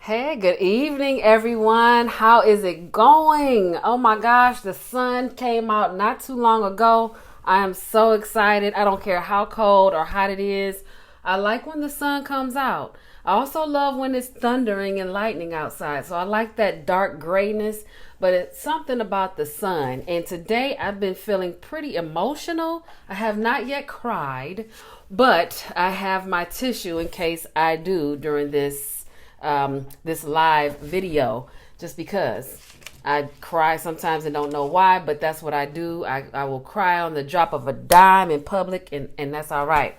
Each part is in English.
Hey, good evening, everyone. How is it going? Oh my gosh, the sun came out not too long ago. I am so excited. I don't care how cold or hot it is. I like when the sun comes out. I also love when it's thundering and lightning outside. So I like that dark grayness, but it's something about the sun. And today I've been feeling pretty emotional. I have not yet cried, but I have my tissue in case I do during this live video, just because I cry sometimes and don't know why, but that's what I do. I will cry on the drop of a dime in public, and that's all right.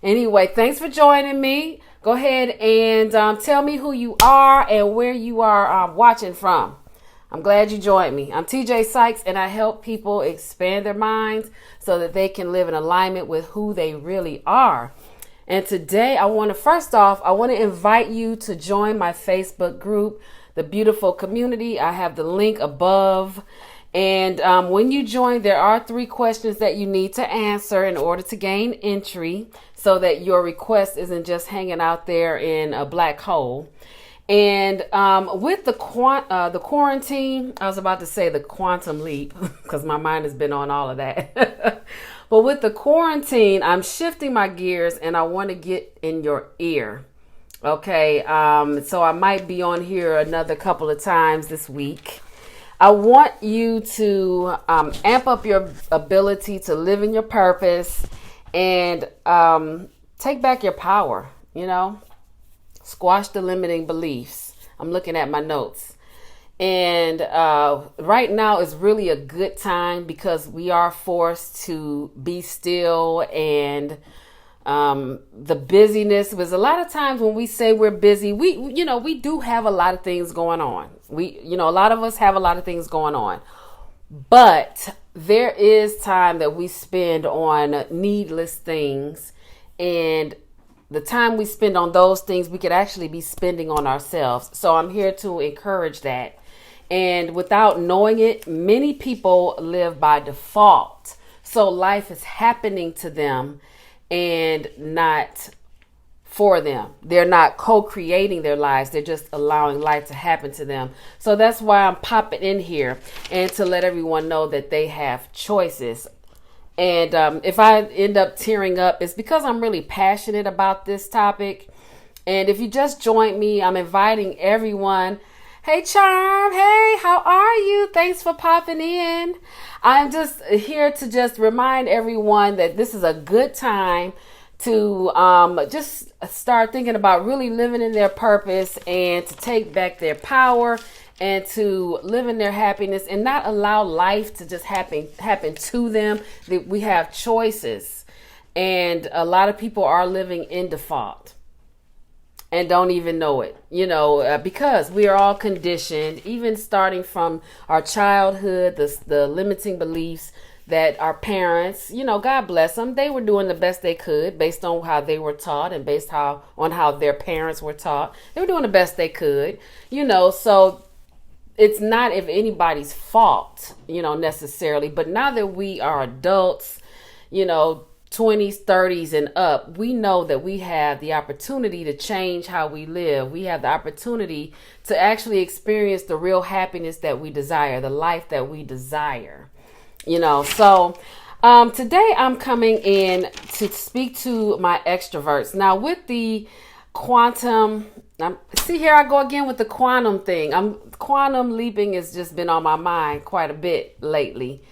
Anyway, thanks for joining me. Go ahead and tell me who you are and where you are watching from. I'm glad you joined me. I'm T.J. Sykes, and I help people expand their minds so that they can live in alignment with who they really are. And today I want to invite you to join my Facebook group, The Beautiful Community. I have the link above. And when you join, there are 3 questions that you need to answer in order to gain entry so that your request isn't just hanging out there in a black hole. And with the quarantine, I was about to say the quantum leap because my mind has been on all of that. But with the quarantine, I'm shifting my gears and I want to get in your ear. Okay. So I might be on here another couple of times this week. I want you to amp up your ability to live in your purpose and take back your power, squash the limiting beliefs. I'm looking at my notes. And right now is really a good time because we are forced to be still, and the busyness was a lot of times when we say we're busy, we do have a lot of things going on. A lot of us have a lot of things going on, but there is time that we spend on needless things, and the time we spend on those things, we could actually be spending on ourselves. So I'm here to encourage that. And without knowing it, many people live by default. So life is happening to them and not for them. They're not co-creating their lives. They're just allowing life to happen to them. So that's why I'm popping in here and to let everyone know that they have choices. And if I end up tearing up, it's because I'm really passionate about this topic. And if you just joined me, I'm inviting everyone. Hey, Charm. Hey, how are you? Thanks for popping in. I'm just here to just remind everyone that this is a good time to just start thinking about really living in their purpose and to take back their power and to live in their happiness and not allow life to just happen to them. That we have choices, and a lot of people are living in default and don't even know it, because we are all conditioned, even starting from our childhood, the limiting beliefs that our parents, God bless them, they were doing the best they could based on how they were taught and based on how their parents were taught. They were doing the best they could, so it's not if anybody's fault, necessarily. But now that we are adults, 20s, 30s and up, we know that we have the opportunity to change how we live. We have the opportunity to actually experience the real happiness that we desire, the life that we desire, So today I'm coming in to speak to my extroverts. Now with the quantum, see here I go again with the quantum thing. Quantum leaping has just been on my mind quite a bit lately.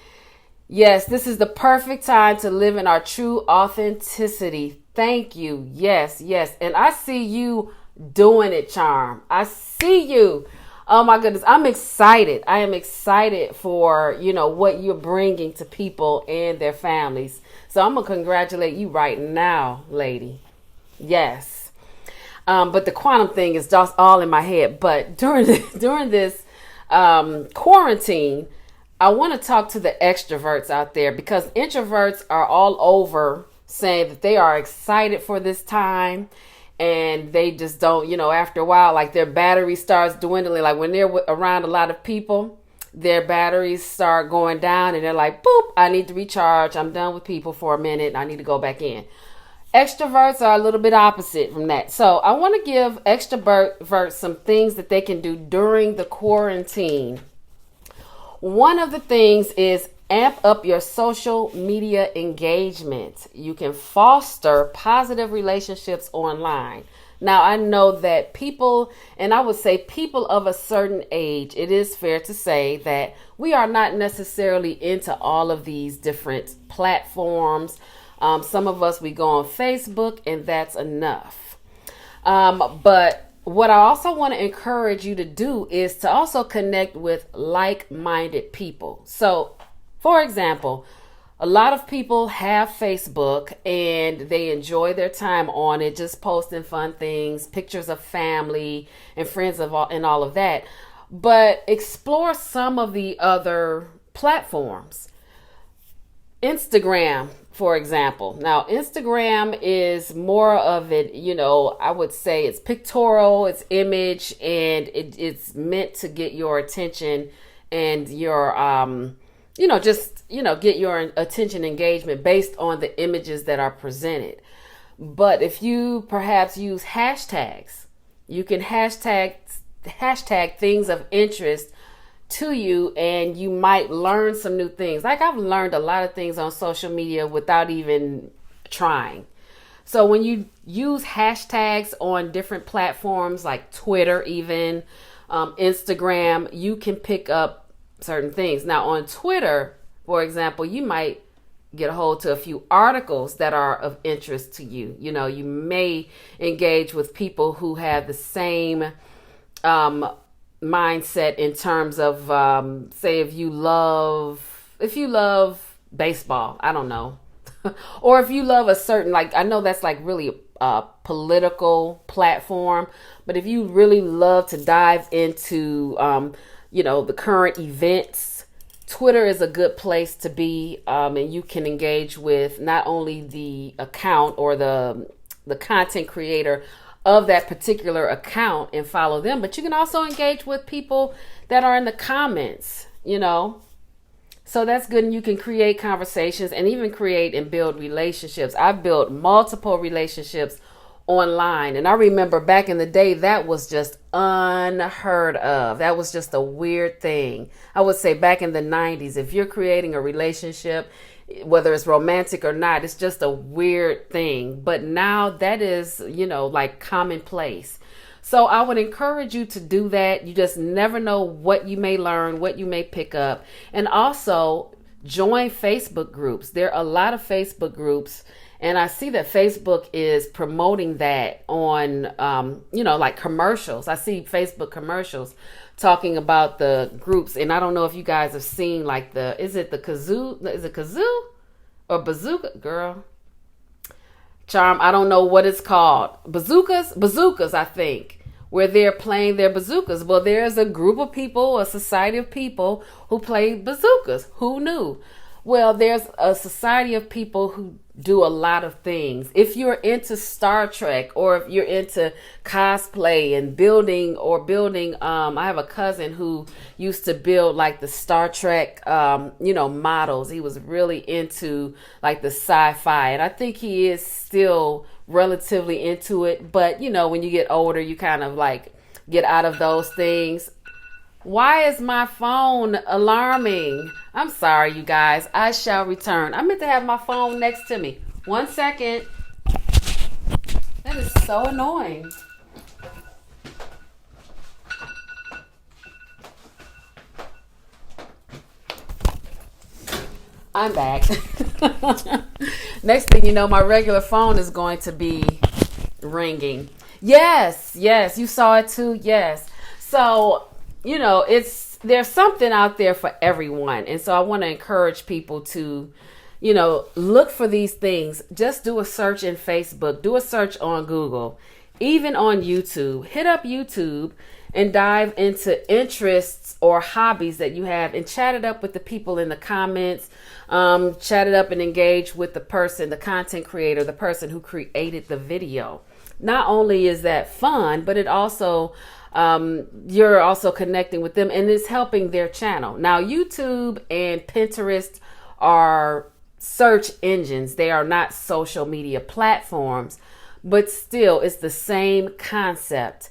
Yes, this is the perfect time to live in our true authenticity. Thank you. Yes. And I see you doing it, Charm. I see you. Oh my goodness. I'm excited. I am excited for, what you're bringing to people and their families. So I'm going to congratulate you right now, lady. Yes. But the quantum thing is just all in my head. But during this quarantine, I want to talk to the extroverts out there, because introverts are all over saying that they are excited for this time, and they just don't, after a while, like their battery starts dwindling. Like when they're around a lot of people, their batteries start going down and they're like, boop, I need to recharge. I'm done with people for a minute. I need to go back in. Extroverts are a little bit opposite from that. So I want to give extroverts some things that they can do during the quarantine. One of the things is amp up your social media engagement. You can foster positive relationships online. Now, I know that people, and I would say people of a certain age, it is fair to say that we are not necessarily into all of these different platforms. Some of us, we go on Facebook, and that's enough. But what I also want to encourage you to do is to also connect with like-minded people. So, for example, a lot of people have Facebook and they enjoy their time on it, just posting fun things, pictures of family and friends and all of that. But explore some of the other platforms. Instagram, for example. Now, Instagram is more of it, I would say it's pictorial, it's image, and it's meant to get your attention and your, get your attention engagement based on the images that are presented. But if you perhaps use hashtags, you can hashtag things of interest to you, and you might learn some new things. Like, I've learned a lot of things on social media without even trying. So when you use hashtags on different platforms like Twitter, even Instagram, you can pick up certain things. Now on Twitter, for example, you might get a hold to a few articles that are of interest to you. You may engage with people who have the same mindset in terms of, say, if you love baseball, I don't know, or if you love a certain, like, I know that's like really a political platform, but if you really love to dive into, the current events, Twitter is a good place to be, and you can engage with not only the account or the content creator of that particular account and follow them, but you can also engage with people that are in the comments, so that's good. And you can create conversations and even create and build relationships. I've built multiple relationships online, and I remember back in the day that was just unheard of. That was just a weird thing. I would say back in the 90s, if you're creating a relationship, whether it's romantic or not, it's just a weird thing. But now that is, like commonplace. So I would encourage you to do that. You just never know what you may learn, what you may pick up. And also join Facebook groups. There are a lot of Facebook groups, and I see that Facebook is promoting that on, like commercials. I see Facebook commercials talking about the groups, and I don't know if you guys have seen like is it kazoo or bazooka, girl? Charm, I don't know what it's called. Bazookas, I think, where they're playing their bazookas. Well, there's a group of people, a society of people who play bazookas. Who knew? Well, there's a society of people who do a lot of things. If you're into Star Trek, or if you're into cosplay and building, I have a cousin who used to build like the Star Trek, models. He was really into like the sci-fi, and I think he is still relatively into it. But when you get older, you kind of like get out of those things. Why is my phone alarming? I'm sorry, you guys. I shall return. I meant to have my phone next to me. 1 second. That is so annoying. I'm back. Next thing you know, my regular phone is going to be ringing. Yes, you saw it too. Yes. So, there's something out there for everyone. And so I want to encourage people to, look for these things. Just do a search in Facebook, do a search on Google, even on YouTube. Hit up YouTube and dive into interests or hobbies that you have, and chat it up with the people in the comments. Chat it up and engage with the content creator, the person who created the video. Not only is that fun, but it also, you're also connecting with them, and it's helping their channel. Now, YouTube and Pinterest are search engines. They are not social media platforms, but still it's the same concept.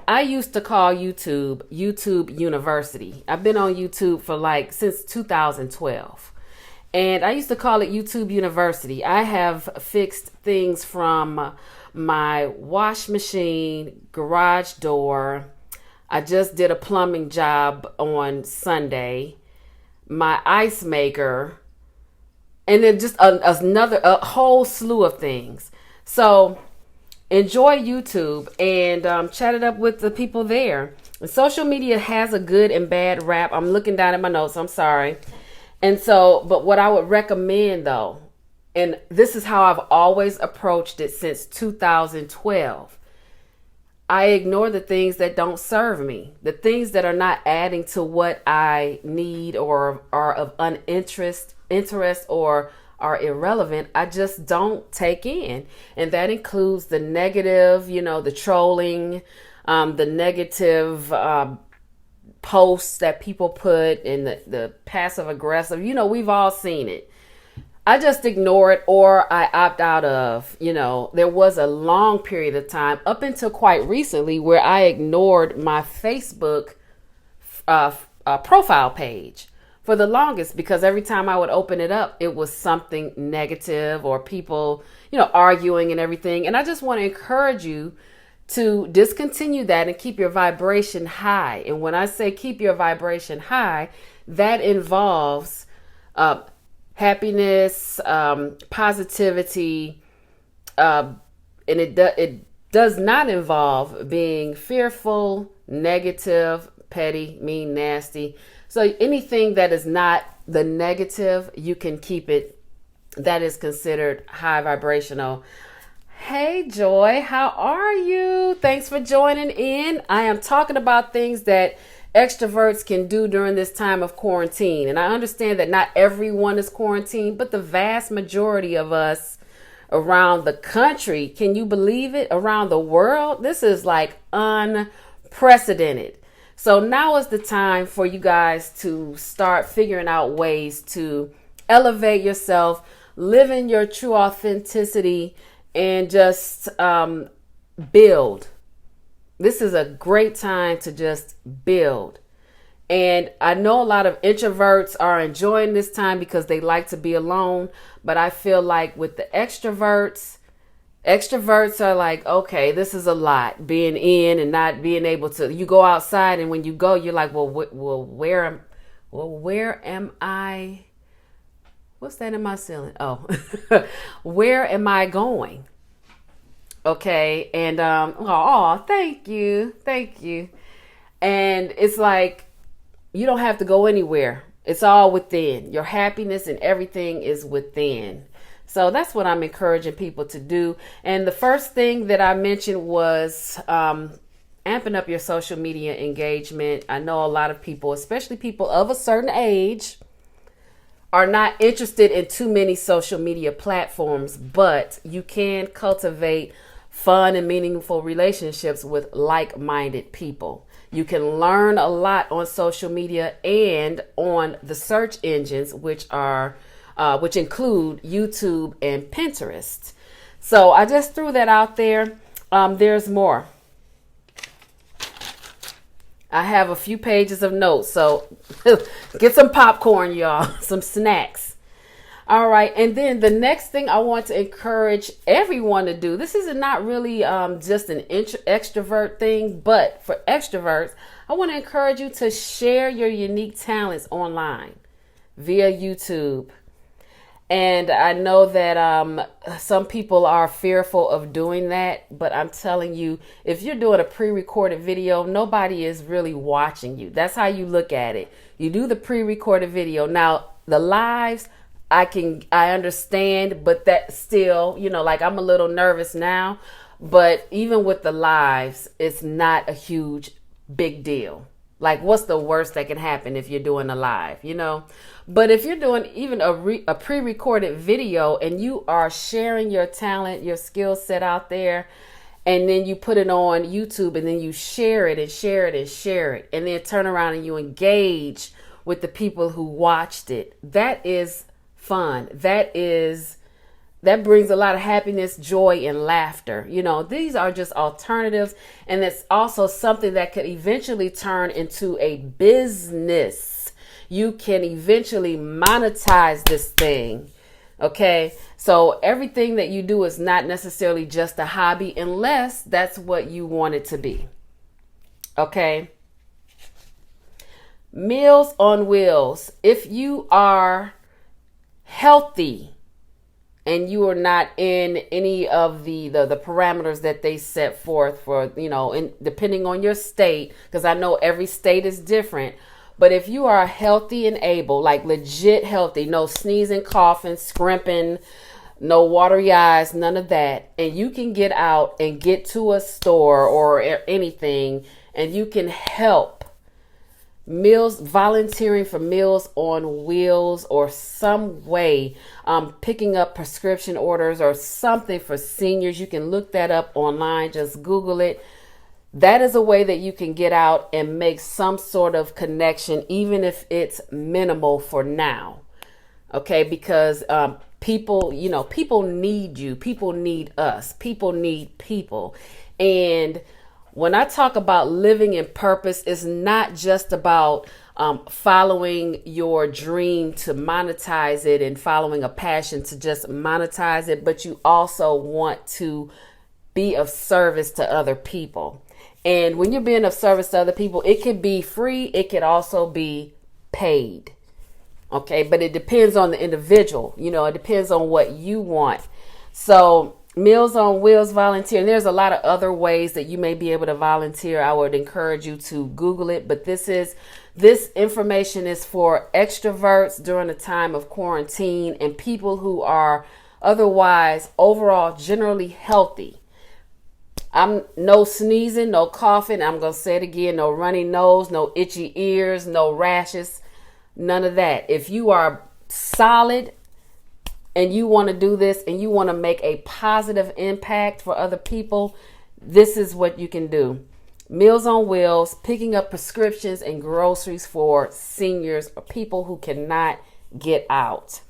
I used to call YouTube University. I've been on YouTube for since 2012. And I used to call it YouTube University. I have fixed things from my wash machine, garage door. I just did a plumbing job on Sunday, my ice maker, and then just a whole slew of things. So enjoy YouTube and chat it up with the people there. And social media has a good and bad rap. I'm looking down at my notes. I'm sorry. And so, but what I would recommend though, and this is how I've always approached it since 2012. I ignore the things that don't serve me, the things that are not adding to what I need or are of interest or are irrelevant. I just don't take in. And that includes the negative, the trolling, the negative posts that people put, and the passive aggressive. We've all seen it. I just ignore it or I opt out of. There was a long period of time up until quite recently where I ignored my Facebook profile page for the longest, because every time I would open it up, it was something negative or people, arguing and everything. And I just want to encourage you to discontinue that and keep your vibration high. And when I say keep your vibration high, that involves happiness, positivity, and it does not involve being fearful, negative, petty, mean, nasty. So anything that is not the negative, you can keep it. That is considered high vibrational. Hey, Joy, how are you? Thanks for joining in. I am talking about things that extroverts can do during this time of quarantine. And I understand that not everyone is quarantined, but the vast majority of us around the country, can you believe it? Around the world, this is unprecedented. So now is the time for you guys to start figuring out ways to elevate yourself, live in your true authenticity, and just build. This is a great time to just build. And I know a lot of introverts are enjoying this time because they like to be alone. But I feel like with the extroverts are like, okay, this is a lot, being in and not being able to. You go outside, and when you go, you're like, where am I? What's that in my ceiling? Oh, where am I going? Okay. And, thank you. And it's like, you don't have to go anywhere. It's all within. Your happiness and everything is within. So that's what I'm encouraging people to do. And the first thing that I mentioned was amping up your social media engagement. I know a lot of people, especially people of a certain age, are not interested in too many social media platforms, but you can cultivate fun and meaningful relationships with like-minded people. You can learn a lot on social media and on the search engines, which include YouTube and Pinterest. So I just threw that out there. There's more. I have a few pages of notes, so get some popcorn, y'all, some snacks. All right, and then the next thing I want to encourage everyone to do, this is not really just an extrovert thing, but for extroverts, I want to encourage you to share your unique talents online via YouTube. And I know that some people are fearful of doing that, but I'm telling you, if you're doing a pre-recorded video, nobody is really watching you. That's how you look at it. You do the pre-recorded video. Now, the lives, I understand, but that still, I'm a little nervous now, but even with the lives, it's not a huge, big deal. Like, what's the worst that can happen if you're doing a live, But if you're doing even a pre-recorded video and you are sharing your talent, your skill set out there, and then you put it on YouTube and then you share it and share it and share it, and then turn around and you engage with the people who watched it, that is fun. That brings a lot of happiness, joy, and laughter. These are just alternatives, and it's also something that could eventually turn into a business. You can eventually monetize this thing. Okay, so everything that you do is not necessarily just a hobby unless that's what you want it to be. Okay. Meals on Wheels. If you are healthy and you are not in any of the parameters that they set forth for, depending on your state, because I know every state is different. But if you are healthy and able, like legit healthy, no sneezing, coughing, scrimping, no watery eyes, none of that, and you can get out and get to a store or anything, and you can help meals, volunteering for Meals on Wheels or some way, picking up prescription orders or something for seniors. You can look that up online. Just Google it. That is a way that you can get out and make some sort of connection, even if it's minimal for now. Okay, because people need you. People need us. People need people. And when I talk about living in purpose, it's not just about following your dream to monetize it and following a passion to just monetize it, but you also want to be of service to other people. And when you're being of service to other people, it could be free. It could also be paid. Okay, but it depends on the individual. It depends on what you want. So Meals on Wheels volunteer. And there's a lot of other ways that you may be able to volunteer. I would encourage you to Google it. But this information is for extroverts during the time of quarantine and people who are otherwise overall generally healthy. I'm no sneezing, no coughing. I'm going to say it again. No runny nose, no itchy ears, no rashes, none of that. If you are solid and you want to do this and you want to make a positive impact for other people, this is what you can do. Meals on Wheels, picking up prescriptions and groceries for seniors or people who cannot get out.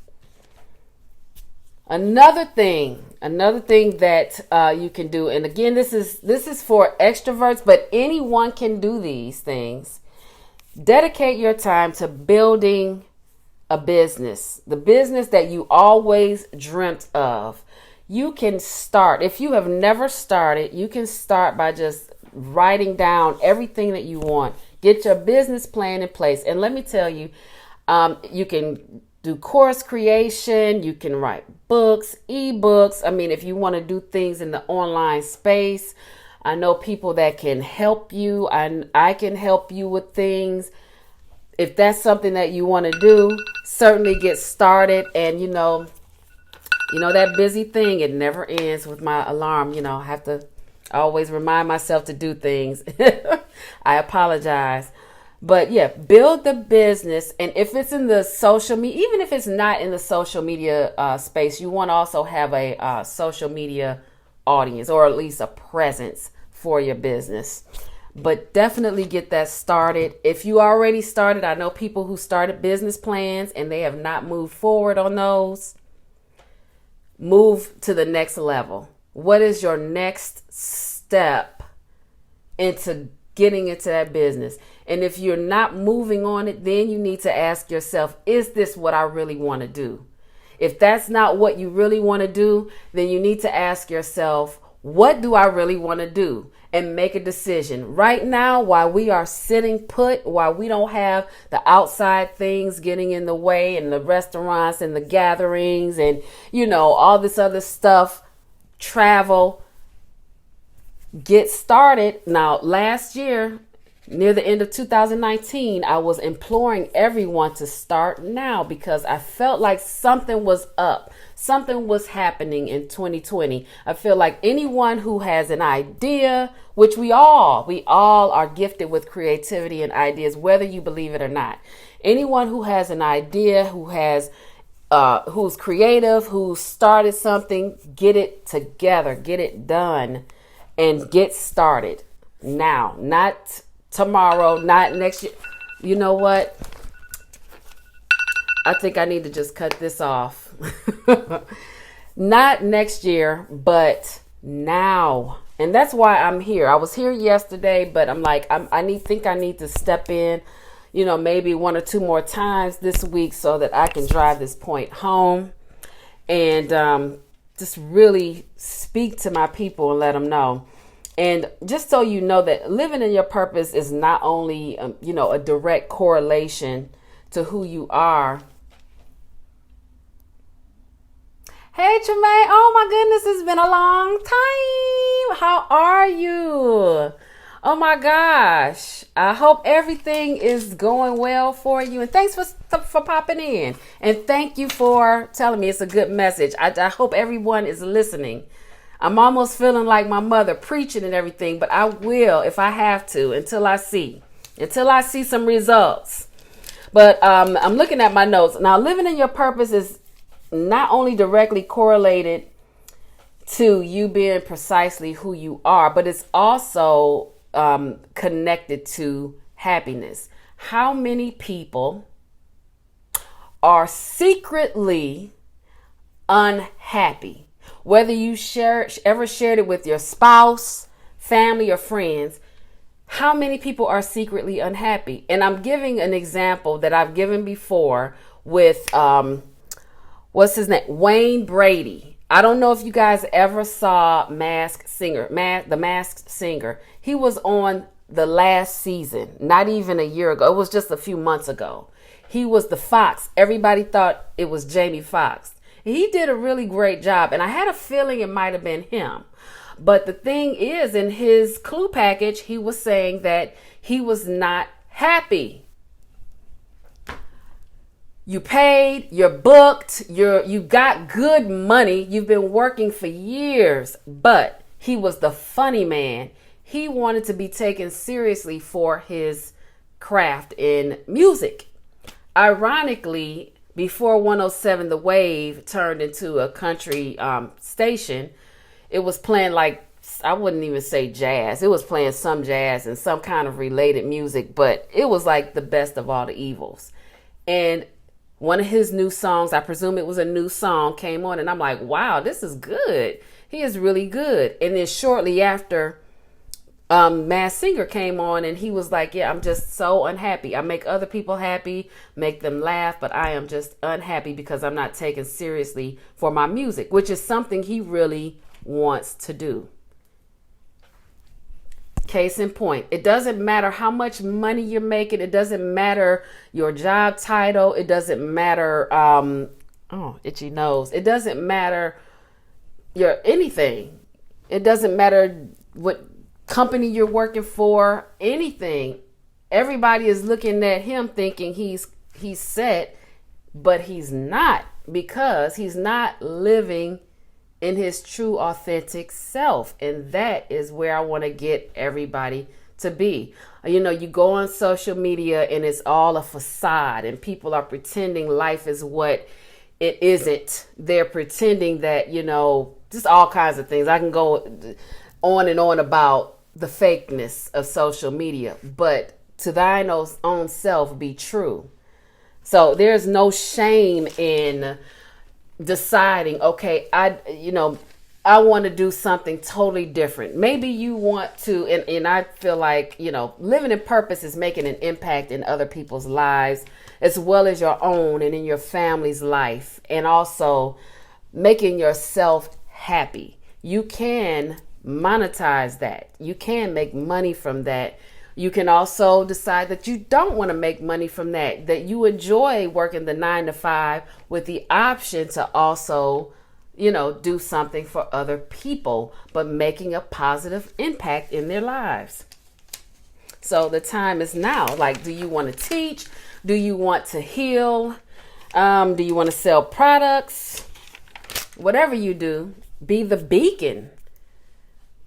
Another thing that you can do, and again, this is for extroverts, but anyone can do these things. Dedicate your time to building a business, the business that you always dreamt of. You can start. If you have never started, you can start by just writing down everything that you want. Get your business plan in place. And let me tell you, you can do course creation. You can write books, ebooks. I mean, if you want to do things in the online space, I know people that can help you, and I can help you with things. If that's something that you want to do, certainly get started. And that busy thing, it never ends with my alarm. I have to always remind myself to do things. I apologize. But yeah, build the business. And if it's in the social media, even if it's not in the social media space, you want to also have a social media audience, or at least a presence for your business. But definitely get that started. If you already started, I know people who started business plans and they have not moved forward on those. Move to the next level. What is your next step into getting into that business? And if you're not moving on it, then you need to ask yourself, is this what I really want to do? If that's not what you really want to do, then you need to ask yourself, what do I really want to do? And make a decision. Right now, while we are sitting put, while we don't have the outside things getting in the way, and the restaurants and the gatherings and, all this other stuff, travel, get started. Now, last year, near the end of 2019, I was imploring everyone to start now because I felt like something was up. Something was happening in 2020. I feel like anyone who has an idea, which we all are gifted with creativity and ideas, whether you believe it or not. Anyone who has an idea, who's creative, who started something, get it together, get it done, and get started now, not tomorrow, not next year. You know what? I think I need to just cut this off. Not next year, but now. And that's why I'm here. I was here yesterday, but I'm like, I need to step in, maybe one or two more times this week so that I can drive this point home and just really speak to my people and let them know. And just so you know that living in your purpose is not only, a direct correlation to who you are. Hey, Tremaine. Oh, my goodness. It's been a long time. How are you? Oh, my gosh. I hope everything is going well for you. And thanks for popping in. And thank you for telling me it's a good message. I hope everyone is listening. I'm almost feeling like my mother preaching and everything, but I will if I have to until I see some results. But I'm looking at my notes. Now, living in your purpose is not only directly correlated to you being precisely who you are, but it's also connected to happiness. How many people are secretly unhappy? Whether you ever shared it with your spouse, family, or friends, how many people are secretly unhappy? And I'm giving an example that I've given before with what's his name? Wayne Brady. I don't know if you guys ever saw The Masked Singer. He was on the last season, not even a year ago. It was just a few months ago. He was the Fox. Everybody thought it was Jamie Foxx. He did a really great job, and I had a feeling it might have been him. But the thing is, in his clue package, he was saying that he was not happy. You paid, you're booked, you got good money, you've been working for years, but he was the funny man. He wanted to be taken seriously for his craft in music. Ironically, before 107 The Wave turned into a country station, it was playing I wouldn't even say jazz. It was playing some jazz and some kind of related music, but it was like the best of all the evils. And one of his new songs, I presume it was a new song, came on, and I'm like, wow, this is good. He is really good. And then shortly after, Masked Singer came on, and he was like, yeah, I'm just so unhappy. I make other people happy, make them laugh, but I am just unhappy because I'm not taken seriously for my music, which is something he really wants to do. Case in point, it doesn't matter how much money you're making. It doesn't matter your job title. It doesn't matter, itchy nose. It doesn't matter your anything. It doesn't matter what company you're working for, anything. Everybody is looking at him thinking he's set, but he's not, because he's not living in his true authentic self. And that is where I want to get everybody to be. You go on social media and it's all a facade, and people are pretending life is what it isn't. They're pretending that, just all kinds of things. I can go on and on about the fakeness of social media, but to thine own self be true. So there's no shame in deciding, okay, I want to do something totally different. Maybe you want to, and I feel like, living in purpose is making an impact in other people's lives as well as your own and in your family's life, and also making yourself happy. You can monetize that. You can make money from that. You can also decide that you don't want to make money from that you enjoy working the 9 to 5 with the option to also, do something for other people, but making a positive impact in their lives. So the time is now. Like, do you want to teach? Do you want to heal? Do you want to sell products? Whatever you do, be the beacon.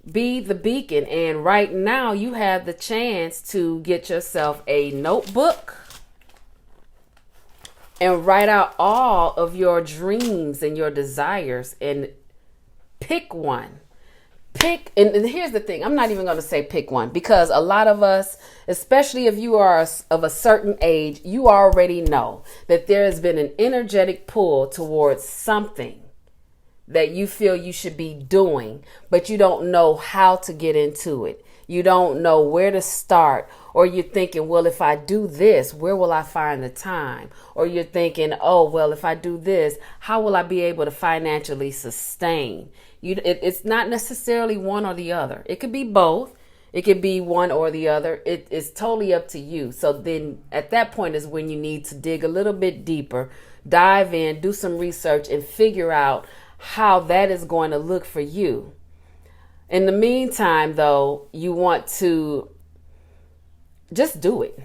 Be the beacon. And right now you have the chance to get yourself a notebook and write out all of your dreams and your desires, and pick one. pick, and here's the thing, I'm not even going to say pick one, because a lot of us, especially if you are of a certain age, you already know that there has been an energetic pull towards something that you feel you should be doing, but you don't know how to get into it. You don't know where to start, or you're thinking, well, if I do this, where will I find the time? Or you're thinking, oh, well, if I do this, how will I be able to financially sustain? It's not necessarily one or the other. It could be both. It could be one or the other. It's totally up to you. So then at that point is when you need to dig a little bit deeper, dive in, do some research, and figure out how that is going to look for you. In the meantime, though, you want to just do it.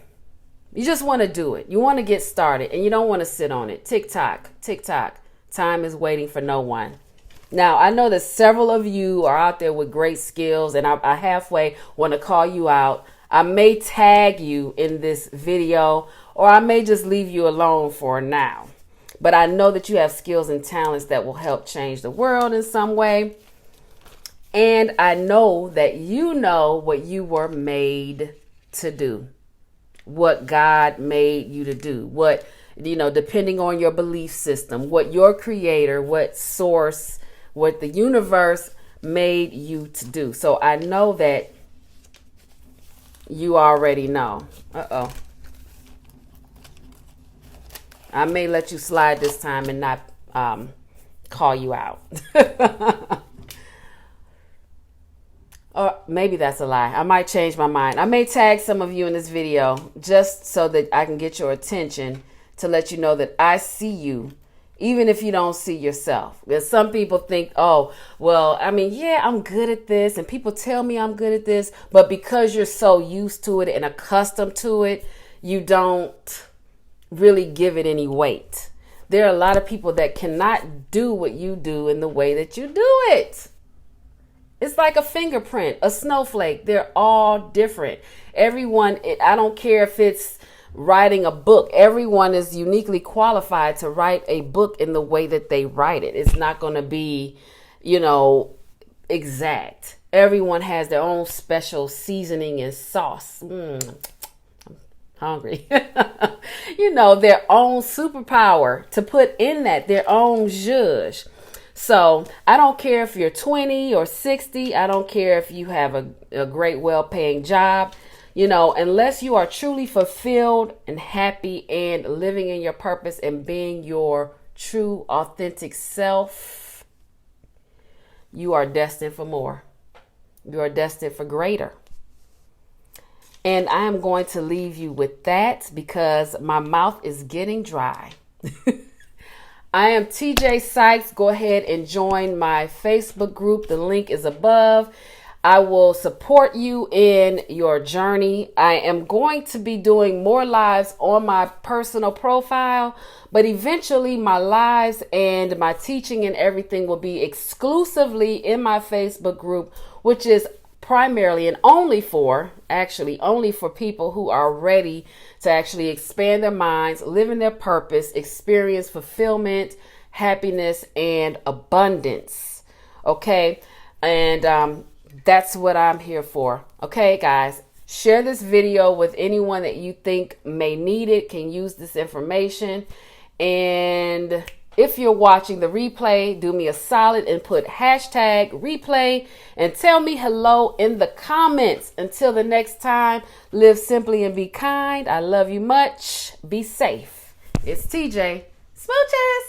You just want to do it. You want to get started, and you don't want to sit on it. Tick tock, tick tock. Time is waiting for no one. Now, I know that several of you are out there with great skills, and I halfway want to call you out. I may tag you in this video, or I may just leave you alone for now. But I know that you have skills and talents that will help change the world in some way. And I know that you know what you were made to do, what God made you to do, what, depending on your belief system, what your creator, what source, what the universe made you to do. So I know that you already know. Uh-oh. I may let you slide this time and not call you out. Or maybe that's a lie. I might change my mind. I may tag some of you in this video just so that I can get your attention, to let you know that I see you, even if you don't see yourself. Because some people think, oh, well, I'm good at this, and people tell me I'm good at this, but because you're so used to it and accustomed to it, you don't really give it any weight. There are a lot of people that cannot do what you do in the way that you do it. It's like a fingerprint, a snowflake. They're all different. Everyone, I don't care if it's writing a book. Everyone is uniquely qualified to write a book in the way that they write it. It's not going to be, exact. Everyone has their own special seasoning and sauce. I'm hungry. Their own superpower to put in that, their own zhuzh. So I don't care if you're 20 or 60. I don't care if you have a great, well-paying job. Unless you are truly fulfilled and happy and living in your purpose and being your true, authentic self, you are destined for more. You are destined for greater. And I am going to leave you with that because my mouth is getting dry. I am T.J. Sykes. Go ahead and join my Facebook group. The link is above. I will support you in your journey. I am going to be doing more lives on my personal profile, but eventually my lives and my teaching and everything will be exclusively in my Facebook group, which is primarily and only for people who are ready to actually expand their minds, live in their purpose, experience fulfillment, happiness, and abundance. Okay. And that's what I'm here for. Okay, guys, share this video with anyone that you think may need it, can use this information. And if you're watching the replay, do me a solid and put #replay and tell me hello in the comments. Until the next time, live simply and be kind. I love you much. Be safe. It's TJ. Smooches.